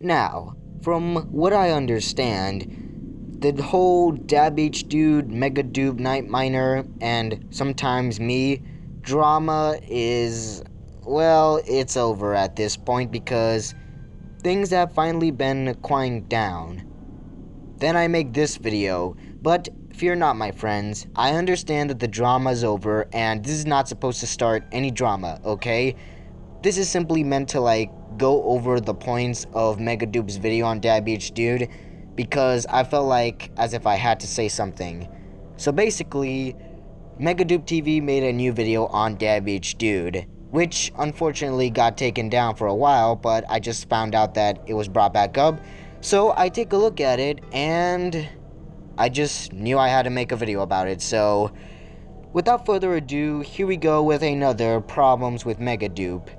Now, from what I understand, the whole DabH Dude, MegaDoop Night Miner, and sometimes me drama is, well, it's over at this point because things have finally been quieting down. Then I make this video, but fear not, my friends. I understand that the drama is over and this is not supposed to start any drama, okay? This is simply meant to go over the points of MegaDoop's video on DabH Dude because I felt like as if I had to say something. So basically, MegaDoopTV made a new video on DabH Dude, which unfortunately got taken down for a while, but I just found out that it was brought back up. So I take a look at it and I just knew I had to make a video about it. So without further ado, here we go with another problems with MegaDoop.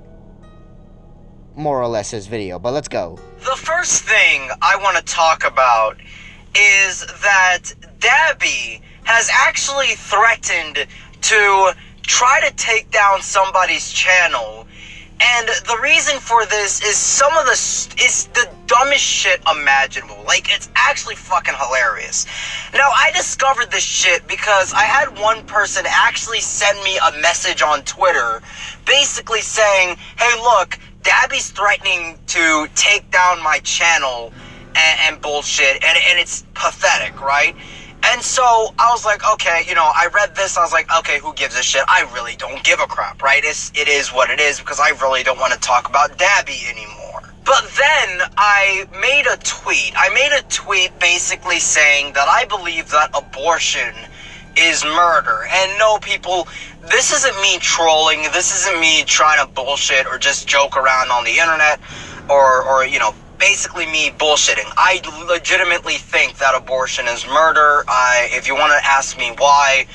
More or less his video, but let's go. The first thing I want to talk about is that Dabby has actually threatened to try to take down somebody's channel. And the reason for this is is the dumbest shit imaginable. Like, it's actually fucking hilarious. Now, I discovered this shit because I had one person actually send me a message on Twitter basically saying, hey, look, Dabby's threatening to take down my channel and bullshit, and it's pathetic, right? And so I was like, okay, I read this, I was like, okay, who gives a shit? I really don't give a crap, right? It is what it is, because I really don't want to talk about Dabby anymore. But then I made a tweet. I made a tweet basically saying that I believe that abortion is murder. And no, people, this isn't me trolling, this isn't me trying to bullshit or just joke around on the internet or basically me bullshitting. I legitimately think that abortion is murder. If you want to ask me why,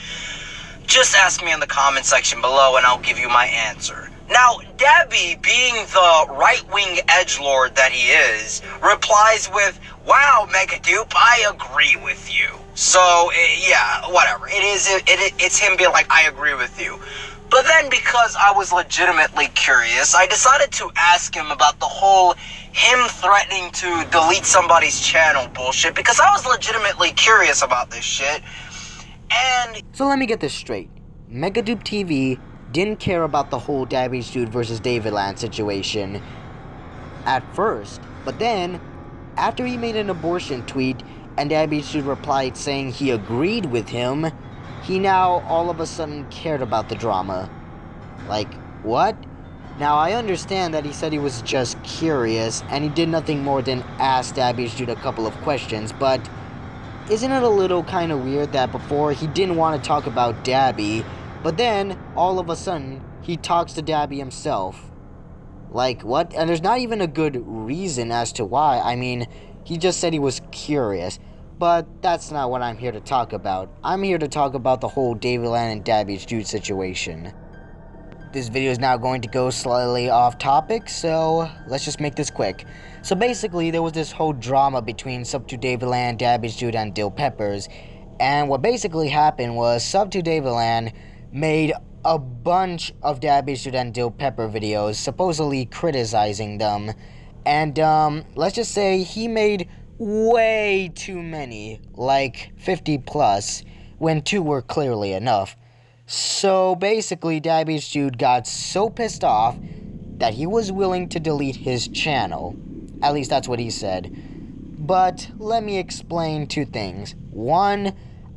just ask me in the comment section below and I'll give you my answer. Now, Dabby, being the right-wing edgelord that he is, replies with, wow, MegaDoop, I agree with you. So, yeah, whatever. It's him being like, I agree with you. But then, because I was legitimately curious, I decided to ask him about the whole him threatening to delete somebody's channel bullshit, because I was legitimately curious about this shit. And so let me get this straight. MegaDoopTV didn't care about the whole DabH Dude versus Davidland situation at first, but then, after he made an abortion tweet and DabH Dude replied saying he agreed with him, he now all of a sudden cared about the drama. Like, what? Now, I understand that he said he was just curious, and he did nothing more than ask DabH Dude a couple of questions, but isn't it a little kind of weird that before he didn't want to talk about Dabby, but then, all of a sudden, he talks to Dabby himself? Like, what? And there's not even a good reason as to why. I mean, he just said he was curious. But that's not what I'm here to talk about. I'm here to talk about the whole Davidland and DabH Dude situation. This video is now going to go slightly off topic, so let's just make this quick. So basically, there was this whole drama between Sub2Davidland, DabH Dude, and Dill Peppers. And what basically happened was Sub2Davidland made a bunch of DabH Dude and Dill Pepper videos, supposedly criticizing them. And, let's just say he made way too many, like 50 plus, when 2 were clearly enough. So basically, DabH Dude got so pissed off that he was willing to delete his channel. At least that's what he said. But let me explain 2 things. One,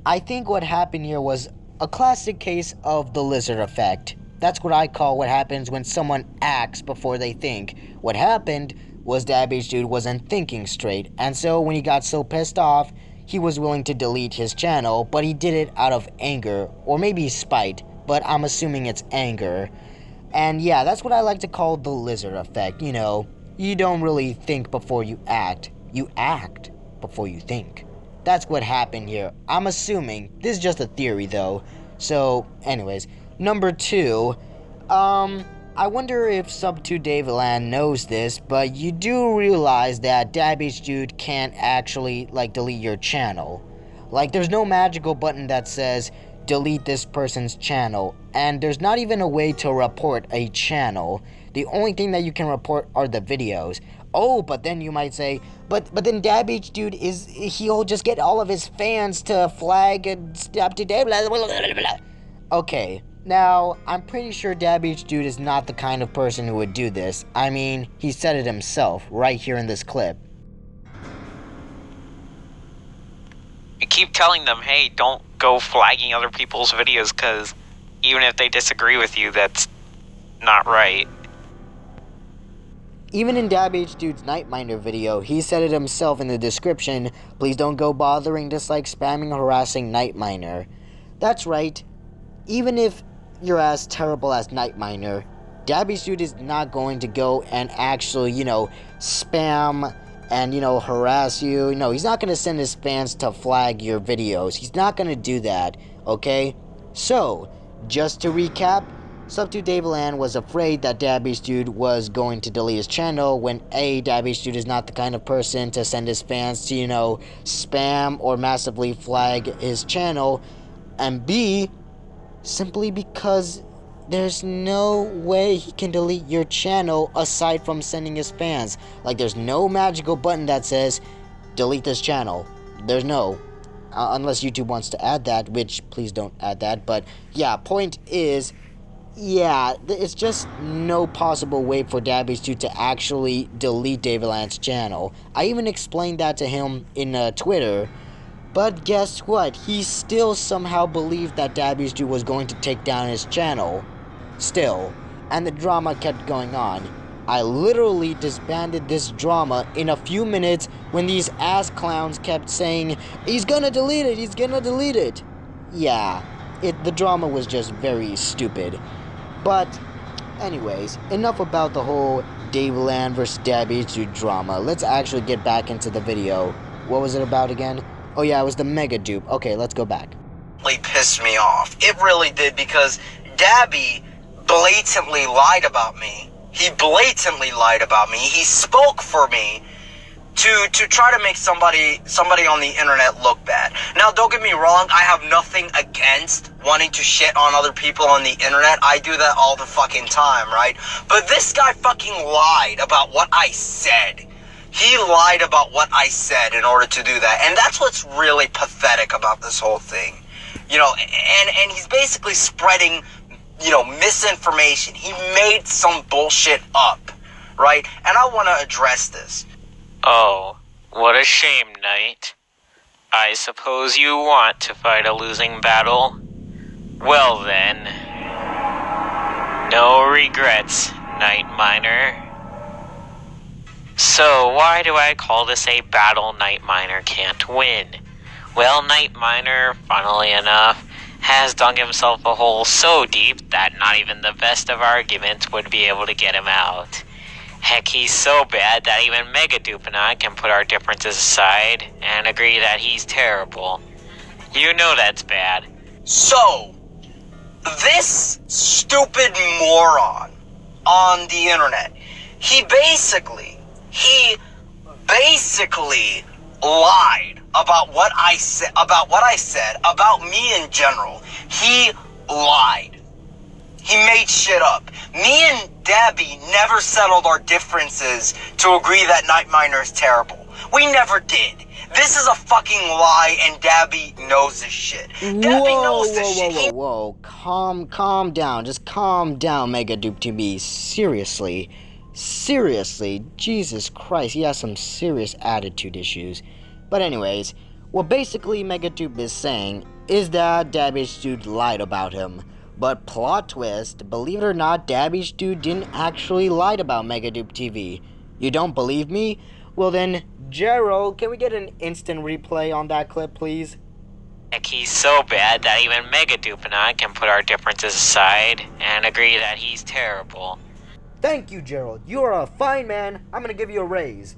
I think what happened here was a classic case of the lizard effect. That's what I call what happens when someone acts before they think. What happened was DabH Dude wasn't thinking straight, and so when he got so pissed off, he was willing to delete his channel, but he did it out of anger, or maybe spite, but I'm assuming it's anger. And yeah, that's what I like to call the lizard effect. You don't really think before you act before you think. That's what happened here. I'm assuming. This is just a theory, though. So, anyways. Number 2, I wonder if Sub2Davidland knows this, but you do realize that DabH Dude can't actually, delete your channel. There's no magical button that says, delete this person's channel, and there's not even a way to report a channel. The only thing that you can report are the videos. Oh, but then you might say, but then Dab H Dude he'll just get all of his fans to flag and stop today, blah, blah, blah, blah. Okay, now, I'm pretty sure Dab H Dude is not the kind of person who would do this. I mean, he said it himself, right here in this clip. You keep telling them, hey, don't go flagging other people's videos, because even if they disagree with you, that's not right. Even in Dab H Dude's Night Miner video, he said it himself in the description, please don't go bothering, dislike, spamming, harassing Night Miner. That's right. Even if you're as terrible as Night Miner, Dab H Dude is not going to go and actually, spam and, harass you. No, he's not going to send his fans to flag your videos. He's not going to do that, okay? So, just to recap, Substitute Daveland was afraid that Dab H Dude was going to delete his channel when A, Dab H Dude is not the kind of person to send his fans to, spam or massively flag his channel, and B, simply because there's no way he can delete your channel aside from sending his fans. Like, there's no magical button that says, delete this channel. There's no. Unless YouTube wants to add that, which, please don't add that. But, yeah, point is, yeah, it's just no possible way for Dab H Dude to actually delete Daveland's channel. I even explained that to him in Twitter. But guess what? He still somehow believed that Dab H Dude was going to take down his channel. Still. And the drama kept going on. I literally disbanded this drama in a few minutes when these ass clowns kept saying, he's gonna delete it, he's gonna delete it. Yeah, the drama was just very stupid. But, anyways, enough about the whole Daveland versus Dab H Dude drama. Let's actually get back into the video. What was it about again? Oh yeah, it was the MegaDoop. Okay, let's go back. It pissed me off. It really did, because Dabby blatantly lied about me. He blatantly lied about me. He spoke for me to try to make somebody on the internet look bad. Now, don't get me wrong, I have nothing against wanting to shit on other people on the internet. I do that all the fucking time, right? But this guy fucking lied about what I said. He lied about what I said in order to do that. And that's what's really pathetic about this whole thing. And he's basically spreading, misinformation. He made some bullshit up, right? And I want to address this. Oh, what a shame, Knight. I suppose you want to fight a losing battle? Well then, no regrets, Night Miner. So, why do I call this a battle Night Miner can't win? Well, Night Miner, funnily enough, has dug himself a hole so deep that not even the best of arguments would be able to get him out. Heck, he's so bad that even MegaDoop and I can put our differences aside and agree that he's terrible. You know that's bad. So, this stupid moron on the internet, he basically lied about what I said, about me in general. He lied. He made shit up. Me and Dabby never settled our differences to agree that Night Miner is terrible. We never did. This is a fucking lie, and Dabby knows this shit. Dabby knows this shit. Whoa. Calm down. Just calm down, MegaDoopTV. Seriously. Jesus Christ, he has some serious attitude issues. But anyways, what basically MegaDoop is saying is that Dab H Dude lied about him. But plot twist, believe it or not, Dab H Dude didn't actually lie about MegaDoopTV. You don't believe me? Well then, Gerald, can we get an instant replay on that clip, please? Heck, he's so bad that even MegaDoop and I can put our differences aside and agree that he's terrible. Thank you, Gerald. You are a fine man. I'm gonna give you a raise.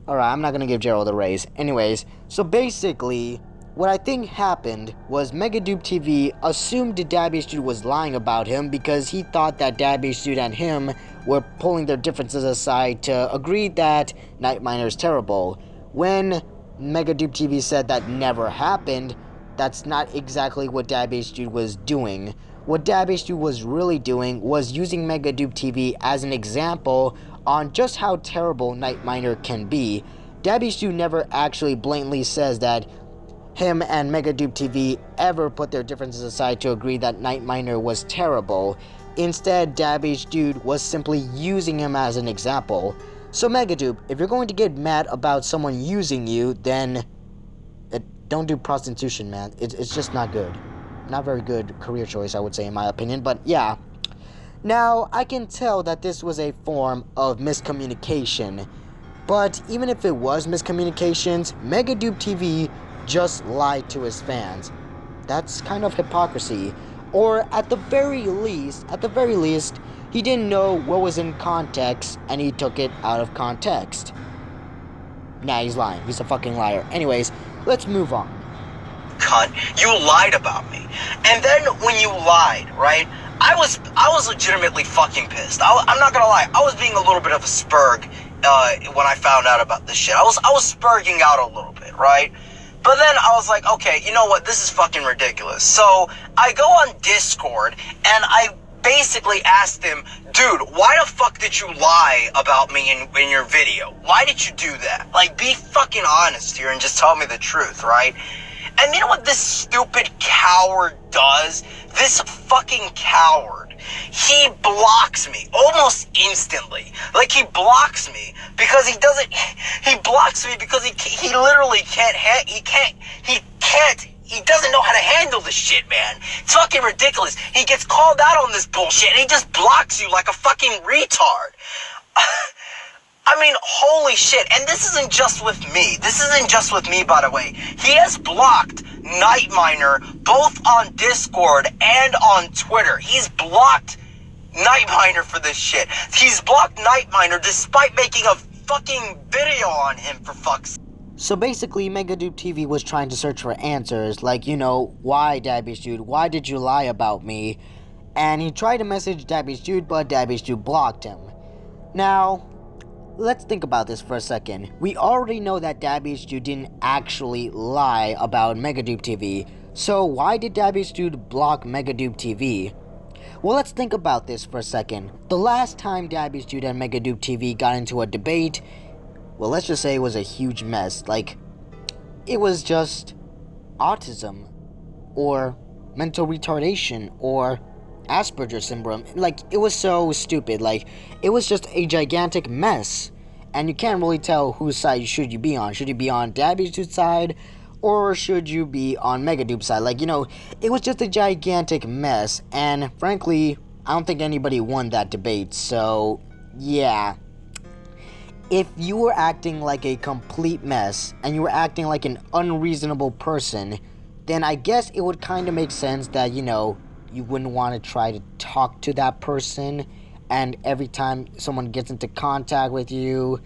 Alright, I'm not gonna give Gerald a raise. Anyways, so basically, what I think happened was MegaDoopTV assumed that Dab H Dude was lying about him because he thought that Dab H Dude and him were pulling their differences aside to agree that Night Miner is terrible. When MegaDoopTV said that never happened, that's not exactly what Dab H Dude was doing. What Dab H Dude was really doing was using MegaDoopTV as an example on just how terrible Night Miner can be. DabbyStew never actually blatantly says that him and MegaDoopTV ever put their differences aside to agree that Night Miner was terrible. Instead, DabbyStew was simply using him as an example. So MegaDoop, if you're going to get mad about someone using you, then don't do prostitution, man. It's just not good. Not very good career choice, I would say, in my opinion, but yeah. Now, I can tell that this was a form of miscommunication, but even if it was miscommunications, MegaDoopTV just lied to his fans. That's kind of hypocrisy. Or at the very least, he didn't know what was in context and he took it out of context. Nah, he's lying. He's a fucking liar. Anyways, let's move on. Cunt, you lied about me. And then when you lied, right? I was legitimately fucking pissed. I'm not gonna lie. I was being a little bit of a spurg when I found out about this shit. I was spurging out a little bit, right? But then I was like, okay, you know what? This is fucking ridiculous. So I go on Discord and I basically asked him, dude, why the fuck did you lie about me in your video? Why did you do that? Like, be fucking honest here and just tell me the truth, right? And you know what this stupid coward does? This fucking coward. He blocks me almost instantly. Like, he blocks me because he blocks me because he literally he doesn't know how to handle this shit, man. It's fucking ridiculous. He gets called out on this bullshit and he just blocks you like a fucking retard. I mean, holy shit. And this isn't just with me. By the way. He has blocked Night Miner both on Discord and on Twitter. He's blocked Night Miner for this shit. He's blocked Night Miner despite making a fucking video on him, for fuck's sake. So basically, MegaDoopTV was trying to search for answers, like, you know, why, DabbyStew, why did you lie about me? And he tried to message DabbyStew, but DabbyStew blocked him. Now, let's think about this for a second. We already know that DabbyStew didn't actually lie about MegaDoopTV, so why did DabbyStew block MegaDoopTV? Well, let's think about this for a second. The last time DabbyStew and MegaDoopTV got into a debate, well, let's just say it was a huge mess. Like, it was just autism, or mental retardation, or Asperger's syndrome. Like, it was so stupid. Like, it was just a gigantic mess. And you can't really tell whose side should you be on. Should you be on DabbyStew's side, or should you be on MegaDoop's side? Like, you know, it was just a gigantic mess. And frankly, I don't think anybody won that debate. So, yeah. If you were acting like a complete mess, and you were acting like an unreasonable person, then I guess it would kind of make sense that, you know, you wouldn't want to try to talk to that person, and every time someone gets into contact with you,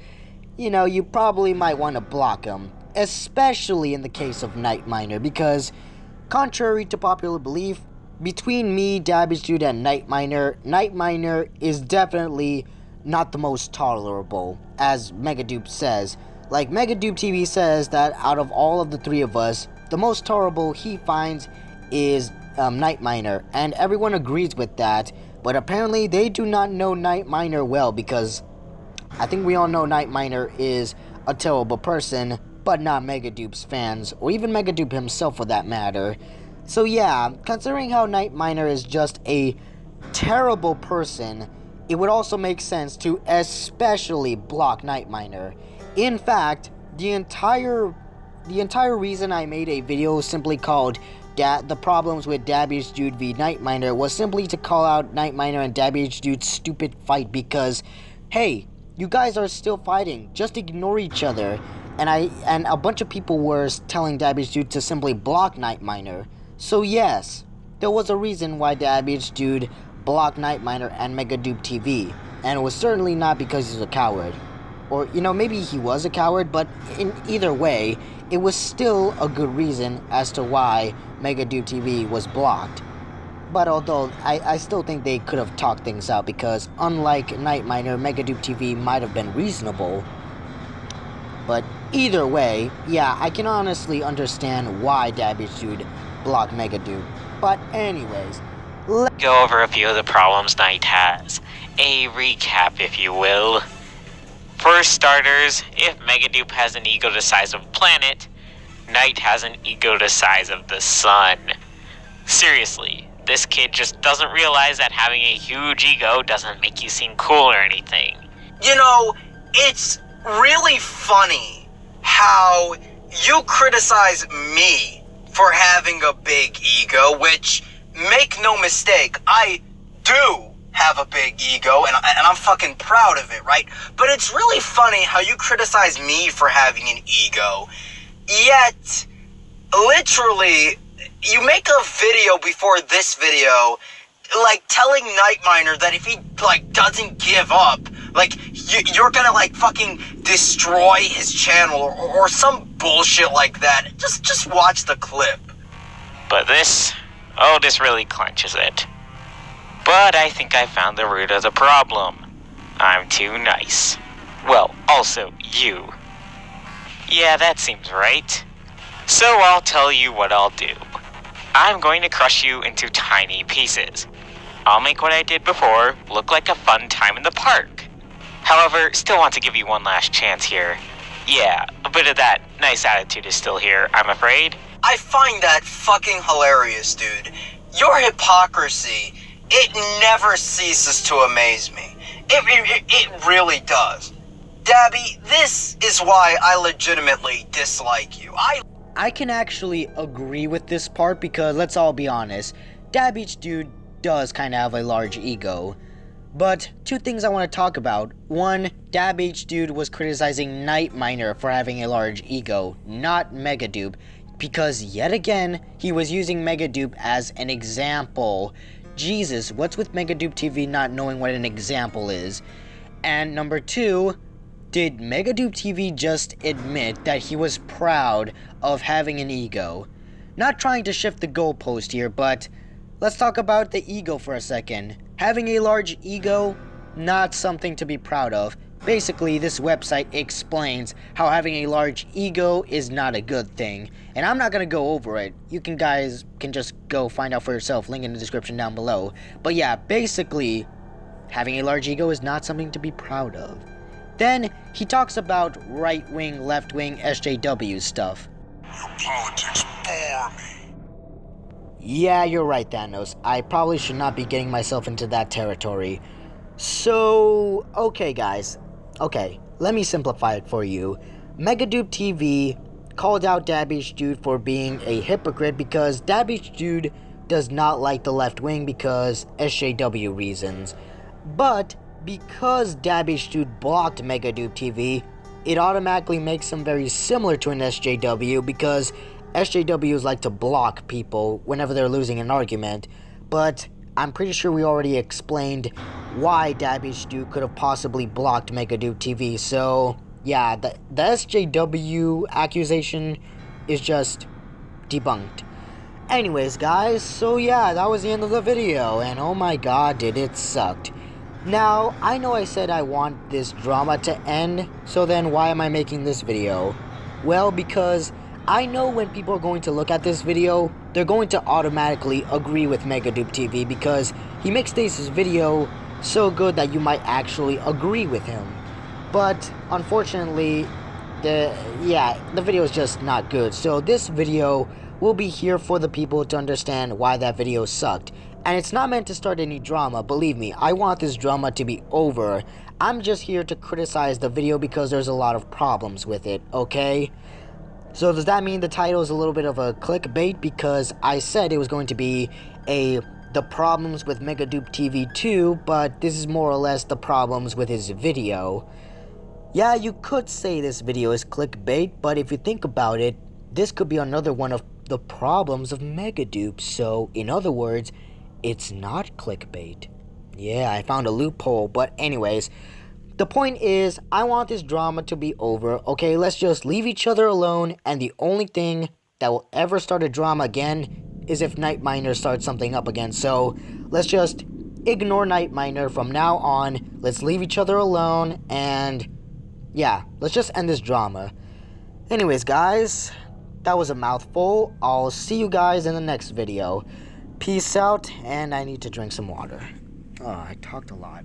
you know, you probably might want to block them, especially in the case of Night Miner, because, contrary to popular belief, between me, DabbyStew, and Night Miner is definitely not the most tolerable, as MegaDoop says. Like, MegaDoopTV says that out of all of the three of us, the most tolerable he finds is Night Miner, and everyone agrees with that, but apparently they do not know Night Miner well, because I think we all know Night Miner is a terrible person, but not MegaDoop's fans, or even MegaDoop himself for that matter. So yeah, considering how Night Miner is just a terrible person, it would also make sense to especially block Night Miner. In fact, the entire reason I made a video simply called the problems with DabbyStew v Night Miner was simply to call out Night Miner and DabbyStew's stupid fight, because, hey, you guys are still fighting, just ignore each other. And a bunch of people were telling DabbyStew to simply block Night Miner. So yes, there was a reason why DabbyStew blocked Night Miner and MegaDoopTV, and it was certainly not because he's a coward. Or, you know, maybe he was a coward, but in either way, it was still a good reason as to why MegaDoopTV was blocked. But although, I still think they could have talked things out, because unlike Night Miner, MegaDoopTV might have been reasonable. But either way, yeah, I can honestly understand why DabbyStew blocked MegaDoop. But anyways, let's go over a few of the problems Night has. A recap, if you will. For starters, if MegaDoop has an ego the size of a planet, Knight has an ego the size of the sun. Seriously, this kid just doesn't realize that having a huge ego doesn't make you seem cool or anything. You know, it's really funny how you criticize me for having a big ego, which, make no mistake, I do have a big ego, and I'm fucking proud of it, right? But it's really funny how you criticize me for having an ego, yet, literally, you make a video before this video, like, telling Nightminer that if he, like, doesn't give up, like, you're gonna, like, fucking destroy his channel or some bullshit like that. Just watch the clip. But this really clenches it. But I think I found the root of the problem. I'm too nice. Well, also you. Yeah, that seems right. So I'll tell you what I'll do. I'm going to crush you into tiny pieces. I'll make what I did before look like a fun time in the park. However, still want to give you one last chance here. Yeah, a bit of that nice attitude is still here, I'm afraid. I find that fucking hilarious, dude. Your hypocrisy, it never ceases to amaze me. It really does. Dabby, this is why I legitimately dislike you. I can actually agree with this part because, let's all be honest, Dabby's dude does kind of have a large ego. But two things I want to talk about. One, Dabby's dude was criticizing Nightminer for having a large ego, not MegaDoop, because yet again, he was using MegaDoop as an example. Jesus, what's with MegaDoopTV not knowing what an example is? And number two, did MegaDoopTV just admit that he was proud of having an ego? Not trying to shift the goalpost here, but let's talk about the ego for a second. Having a large ego, not something to be proud of. Basically, this website explains how having a large ego is not a good thing. And I'm not going to go over it. You guys can just go find out for yourself. Link in the description down below. But yeah, basically, having a large ego is not something to be proud of. Then, he talks about right-wing, left-wing, SJW stuff. Your politics bore me. Yeah, you're right, Thanos. I probably should not be getting myself into that territory. So, okay, guys. Okay, let me simplify it for you. MegaDoopTV called out Dabby's dude for being a hypocrite because Dabby's dude does not like the left wing because SJW reasons. But because Dabby's dude blocked MegaDoopTV, it automatically makes him very similar to an SJW because SJWs like to block people whenever they're losing an argument, but I'm pretty sure we already explained why Dabby's dude could have possibly blocked MegaDoopTV, so yeah, the SJW accusation is just debunked. Anyways, guys, so yeah, that was the end of the video, and oh my god, did it sucked. Now, I know I said I want this drama to end, so then why am I making this video? Well, because I know when people are going to look at this video, they're going to automatically agree with MegaDoopTV because he makes this video so good that you might actually agree with him. But unfortunately, the video is just not good. So this video will be here for the people to understand why that video sucked. And it's not meant to start any drama, believe me, I want this drama to be over. I'm just here to criticize the video because there's a lot of problems with it, okay? So does that mean the title is a little bit of a clickbait? Because I said it was going to be the problems with MegaDoopTV 2, but this is more or less the problems with his video. Yeah, you could say this video is clickbait, but if you think about it, this could be another one of the problems of MegaDoop. So, in other words, it's not clickbait. Yeah, I found a loophole, but anyways, the point is, I want this drama to be over, okay? Let's just leave each other alone, and the only thing that will ever start a drama again is if Nightminer starts something up again. So, let's just ignore Nightminer from now on. Let's leave each other alone, and yeah, let's just end this drama. Anyways, guys, that was a mouthful. I'll see you guys in the next video. Peace out, and I need to drink some water. Oh, I talked a lot.